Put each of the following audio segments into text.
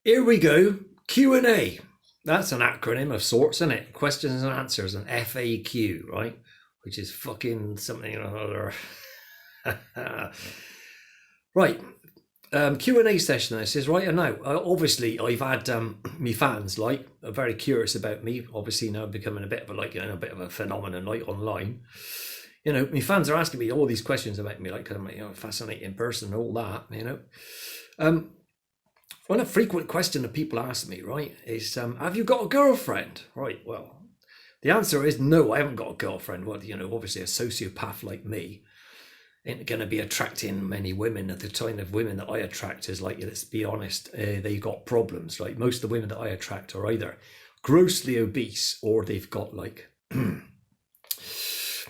Here we go. Q&A. That's an acronym of sorts, isn't it? Questions and answers, an FAQ, right? Which is fucking something or other. Right. Q&A session. This is right. And now, obviously, I've had me fans are very curious about me. Obviously, now becoming a bit of a bit of a phenomenon online. My fans are asking me all these questions about me, like I'm a fascinating person and all that. One a frequent question that people ask me, right, is have you got a girlfriend? Right. Well, the answer is no. I haven't got a girlfriend. Well, obviously, a sociopath like me ain't going to be attracting many women. The kind of women that I attract is let's be honest, they've got problems. Right, most of the women that I attract are either grossly obese or they've got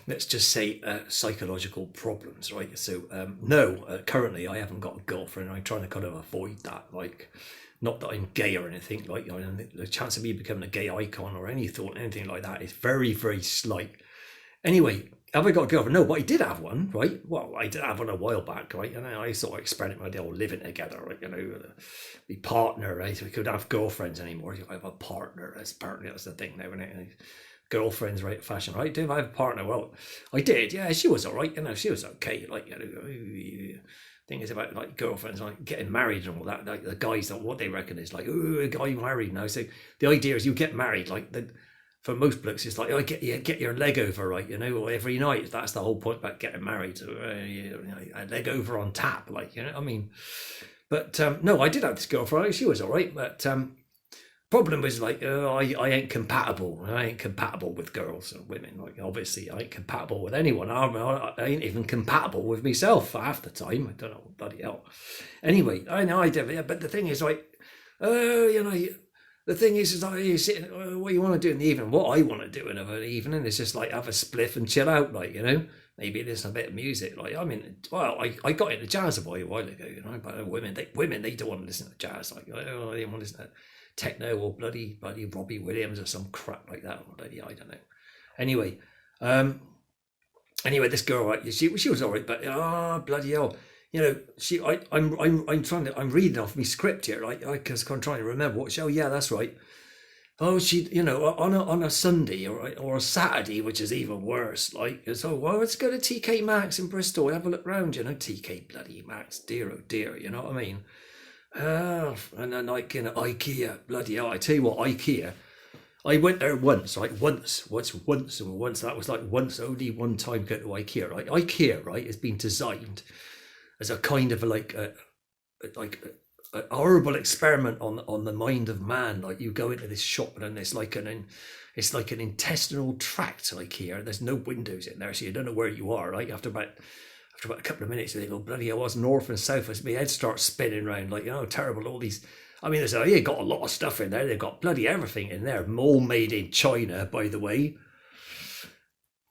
let's just say psychological problems, right? So no, currently I haven't got a girlfriend. I'm trying to kind of avoid that. Not that I'm gay or anything. The chance of me becoming a gay icon or anything like that is very, very slight. Anyway, have I got a girlfriend? No, but I did have one, right? Well, I did have one a while back, right? And I sort of experimented with the whole living together, right? My partner, right? We could have girlfriends anymore. I have a partner. That's the thing now, isn't it? Girlfriends, right? Fashion, right? Do I have a partner? Well, I did. Yeah, she was all right. She was okay. Thing is about girlfriends, getting married and all that. Like the guys, what they reckon is a guy married now. So the idea is you get married, for most blokes, it's get your leg over, right? Every night. That's the whole point about getting married. So, a leg over on tap, I mean. But no, I did have this girlfriend. She was all right, but problem was I ain't compatible. I ain't compatible with girls and women. Obviously, I ain't compatible with anyone. I ain't even compatible with myself half the time. I don't know, bloody hell. Anyway, I know I did, but the thing is, the thing is you sit, what you want to do in the evening. What I want to do in an evening is just have a spliff and chill out, Maybe there's a bit of music. I got into jazz a while ago, but women they don't want to listen to jazz. They want to listen to techno or bloody Robbie Williams or some crap like that. I don't know. Anyway, this girl, right? She was all right, but bloody hell. I'm reading off my script here, right? Because I'm trying to remember what show. Yeah, that's right. Oh, she, on a Sunday or a Saturday, which is even worse. Let's go to TK Maxx in Bristol. Have a look round, TK bloody Maxx. Dear, oh dear, you know what I mean? And then IKEA, bloody hell. I tell you what, IKEA. I went there once, right? Once. That was only one time go to IKEA, right? IKEA, right, has been designed as a kind of a horrible experiment on the mind of man. You go into this shop and it's like an intestinal tract. Here, there's no windows in there, so you don't know where you are. Right after about a couple of minutes, they go, bloody hell, what's north and south? As my head starts spinning around, terrible. All these. I mean, they got a lot of stuff in there. They've got bloody everything in there. All made in China, by the way.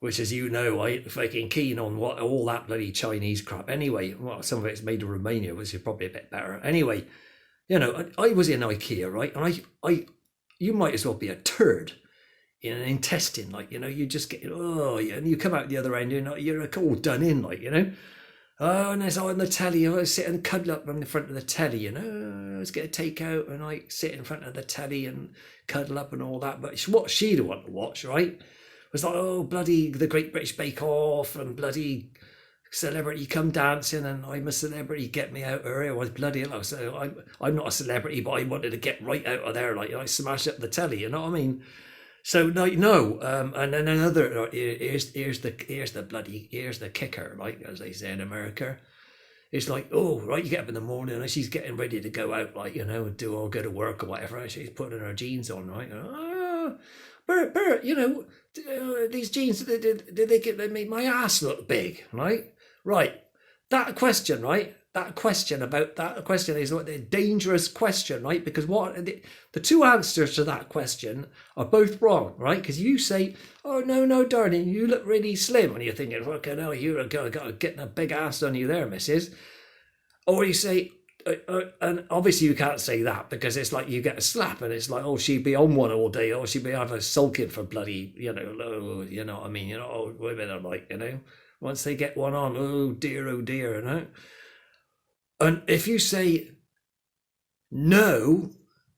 Which, as you know, I ain't fucking keen on all that bloody Chinese crap. Anyway, well, some of it's made in Romania, which is probably a bit better. Anyway, I was in IKEA, right? And you might as well be a turd in an intestine, you just get, and you come out the other end, you're all done in, Oh, and there's on the telly, I sit and cuddle up in the front of the telly, let's get a takeout, and I sit in front of the telly and cuddle up and all that. But what she'd want to watch, right? Was bloody The Great British Bake Off and bloody Celebrity Come Dancing and I'm a Celebrity, Get Me Out of Here. Was bloody hell. So I'm not a celebrity, but I wanted to get right out of there. I smash up the telly, you know what I mean? So no, and then another here's the kicker, as they say in America. It's right, you get up in the morning and she's getting ready to go out, and go to work or whatever. And she's putting her jeans on, right? Bert, these jeans, did they make my ass look big, right? Right. That question, right? That question is the dangerous question, right? Because the two answers to that question are both wrong, right? Because you say, oh, no, darling, you look really slim. And you're thinking, okay, no, you're getting a big ass on you there, missus. Or you say, and obviously you can't say that because it's you get a slap and it's she'd be on one all day, or she'd be either sulking for bloody, you know what I mean? Women are once they get one on, oh dear, And if you say no,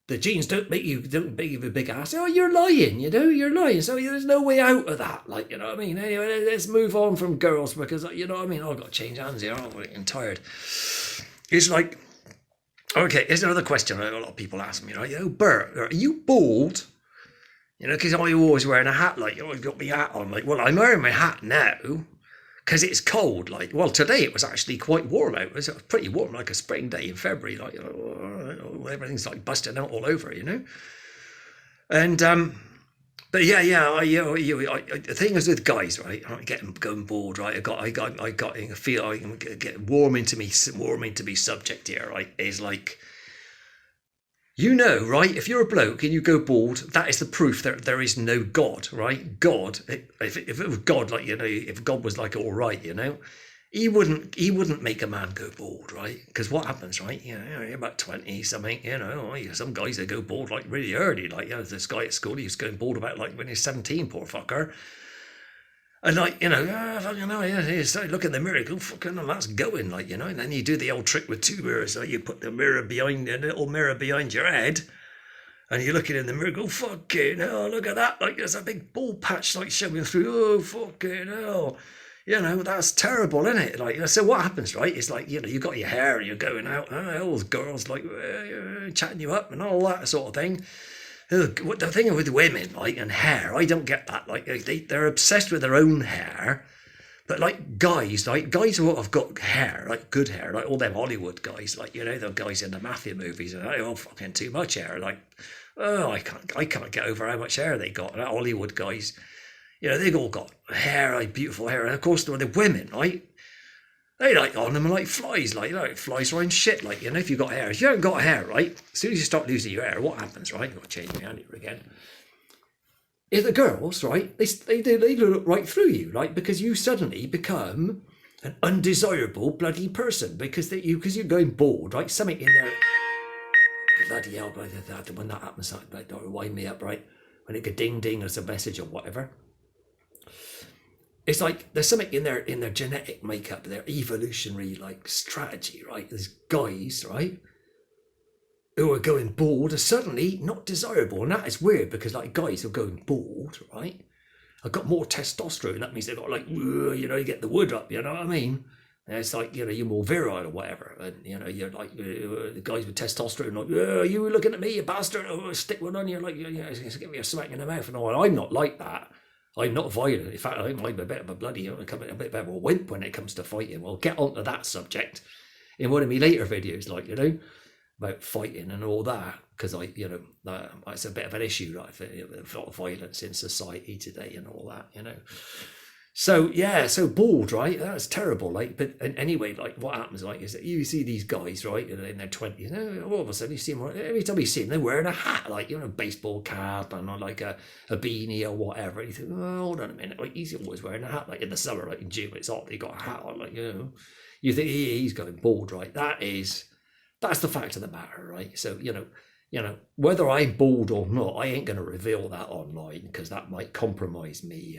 the genes don't make you a big ass. Oh, you're lying, you're lying. So there's no way out of that. Like, you know what I mean? Anyway, let's move on from girls because, you know what I mean? I've got to change hands here. I'm getting tired. It's like, okay, here's another question a lot of people ask me, right? Bert, are you bald? Because I'm always wearing a hat, like, I've got my hat on. Like, well, I'm wearing my hat now because it's cold. Like, well, today it was actually quite warm out. It was pretty warm, like a spring day in February. Like, everything's like busting out all over, And but yeah, the thing is with guys, right? I'm going bored, right? I got a feel. I get warm into me subject here, right? Is like. Right? If you're a bloke and you go bald, that is the proof that there is no God, right? God, if it was God, like, if God was like all right, he wouldn't make a man go bald, right? Because what happens, right? You're about 20 something, some guys that go bald like really early, like this guy at school, he was going bald about like when he's 17, poor fucker. And like, you start look in the mirror, go, fucking hell, that's going, like, and then you do the old trick with two mirrors, like you put the little mirror behind your head, and you're looking in the mirror, go, fucking hell, look at that, like there's a big bald patch like showing through, oh, fucking hell. That's terrible, isn't it? Like, so what happens, right? It's like, you got your hair and you're going out, all those girls like chatting you up and all that sort of thing. The thing with women, like, and hair, I don't get that. Like, they're obsessed with their own hair, but like guys who have got hair, like good hair, like all them Hollywood guys, like the guys in the mafia movies, and oh, fucking too much hair. Like, oh, I can't get over how much hair they got. Like, Hollywood guys, they've all got hair, like beautiful hair, and of course the women, right? They like on them like flies, like flies around shit. Like, if you've got hair, if you haven't got hair, right? As soon as you start losing your hair, what happens, right? I've got to change my hand here again. If the girls, right, they look right through you, like, because you suddenly become an undesirable bloody person because you're going bald, right? Something in there. Bloody hell, when that happens, like, don't wind me up, right? When it go ding ding as a message or whatever. It's like there's something in their genetic makeup, their evolutionary like strategy, right? There's guys, right, who are going bald are suddenly not desirable, and that is weird because like guys who are going bald, right, have got more testosterone. That means they've got like, you get the wood up, you know what I mean? And it's like, you're more virile or whatever, and you're like the guys with testosterone, like, you were looking at me, you bastard, stick one on you, like, give me a smack in the mouth and all. I'm not like that. I'm not violent. In fact, I'm a bit of a bloody, a bit of a wimp when it comes to fighting. We'll get onto that subject in one of my later videos, like, about fighting and all that, because it's a bit of an issue, right? A lot of violence in society today and all that, So yeah, so bald, right? That's terrible. Like, but and anyway, like what happens, like, is that you see these guys, right, in their 20s, all of a sudden you see them, every time you see them, they're wearing a hat, like, a baseball cap and like a beanie or whatever. And you think, oh, hold on a minute, like he's always wearing a hat, like in the summer, like in June, it's hot, they got a hat on, like, you think he's going bald, right? That's the fact of the matter, right? So, whether I'm bald or not, I ain't going to reveal that online because that might compromise me.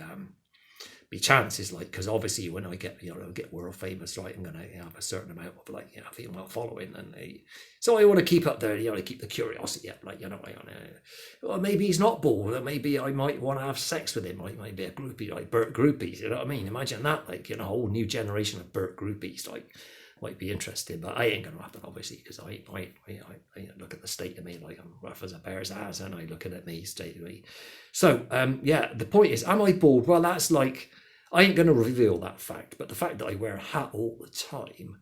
Chances, like, because obviously when I get get world famous, right, I'm gonna have a certain amount of like female following, and so I want to keep up there, keep the curiosity up, like, well, maybe he's not bald, or maybe I might want to have sex with him, like maybe a groupie, like Bert groupies, you know what I mean? Imagine that, like, a whole new generation of Bert groupies, like, might be interesting, but I ain't gonna happen, obviously, because I look at the state of me, like I'm rough as a bear's ass, and I looking at me, state of me. So yeah, the point is, am I bald? Well, that's like, I ain't going to reveal that fact, but the fact that I wear a hat all the time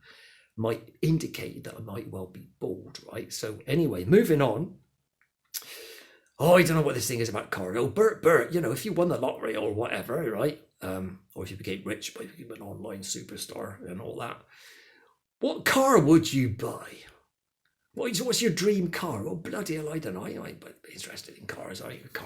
might indicate that I might well be bald, right? So anyway, moving on. Oh, I don't know what this thing is about car. Oh, Bert, if you won the lottery or whatever, right? Or if you became rich by becoming an online superstar and all that, what car would you buy? What's your dream car? Well, bloody hell, I don't know. I ain't interested in cars.